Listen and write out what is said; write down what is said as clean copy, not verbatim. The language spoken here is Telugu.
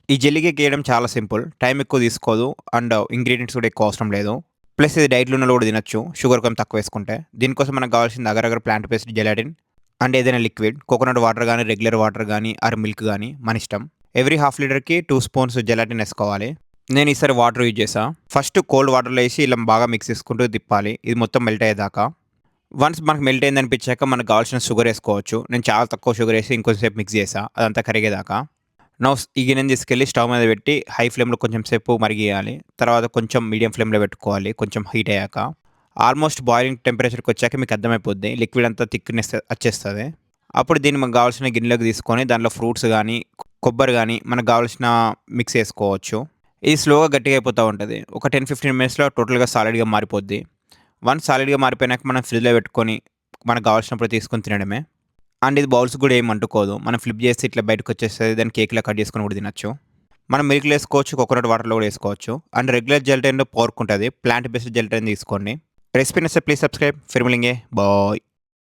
ఈ జెల్లీ కేక్ చేయడం చాలా సింపుల్. టైం ఎక్కువ తీసుకోదు. అండ్ ఇంగ్రీడియెంట్స్ కూడా ఎక్కువ అవసరం లేదు. ప్లస్ ఇది డైట్‌లో ఉన్నోళ్ళు కూడా తినొచ్చు. షుగర్ కొంచెం తక్కువేసుకుంటే. దీనికోసం మనకు కావాల్సింది agar agar plant based gelatin and ఏదైనా లిక్విడ్. కోకోనట్ వాటర్ గానీ, రెగ్యులర్ వాటర్ గానీ, ఆర్ మిల్క్ గానీ మనిష్టం. ఎవ్రీ హాఫ్ లీటర్‌కి 2 స్పూన్స్ జెలాటిన్ ఏసుకోవాలి. నేను ఈసారి వాటర్ యూజ్ చేశా. ఫస్ట్ కోల్డ్ వాటర్‌లో ఏసి ఇలా బాగా మిక్స్ చేసుకుంటూ తిప్పాలి. ఇది మొత్తం మెల్ట్ అయ్యేదాకా. వన్స్ మనకు మెల్ట్ అయిందనిపించాక మనకు కావాల్సిన షుగర్ ఏసుకోవచ్చు. నేను చాలా తక్కువ షుగర్ ఏసి ఇంకొంచెం సేపు మిక్స్ చేశా. అదంతా కరిగేదాకా. ఈ గిన్నెని తీసుకెళ్ళి స్టవ్ మీద పెట్టి హై ఫ్లేమ్‌లో కొంచెం సేపు మరిగియాలి. తర్వాత కొంచెం మీడియం ఫ్లేమ్‌లో పెట్టుకోవాలి కొంచెం హీట్ అయ్యాక. ఆల్మోస్ట్ బాయిలింగ్ టెంపరేచర్‌కొచ్చాక మీకు అర్థమైపోద్ది. లిక్విడ్ అంతా థిక్‌నెస్ వచ్చేస్తది. అప్పుడు దీన్ని మనకు కావాల్సిన గిన్నెలోకి తీసుకొని దాంట్లో ఫ్రూట్స్ గానీ, కొబ్బరి గానీ మనకు కావాల్సిన మిక్స్ ఏసుకోవచ్చు. ఇది స్లోగా గట్టిగా అయిపోతా ఉంటది. ఒక 10, 15 మినిట్స్‌లో టోటల్‌గా సాలిడ్‌గా మారిపోద్ది. వన్స్ సాలిడ్‌గా మారిపోయినాక మనం ఫ్రిడ్జ్‌లో పెట్టుకొని మనకు కావాల్సినప్పుడు తీసుకొని తినడమే. అండ్ ఇది బౌల్స్‌కి కూడా ఏమి అంటుకోదు. మనం ఫ్లిప్ చేస్తే ఇట్లా బయటకొచ్చేస్తది. దాన్ని కేక్‌లా కట్ చేసుకొని కూడా తినొచ్చు. మనం మిల్క్‌లో ఏసుకోవచ్చు. కోకోనట్ వాటర్‌లో కూడా ఏసుకోవచ్చు. అండ్ రెగ్యులర్ జెలటిన్‌లో పోర్క్ ఉంటది. ప్లాంట్ బేస్డ్ జెలటిన్ తీసుకోండి. రెసిపీ నచ్చితే ప్లీజ్ సబ్స్క్రైబ్. ఫిర్ మిలేంగే. బాయ్.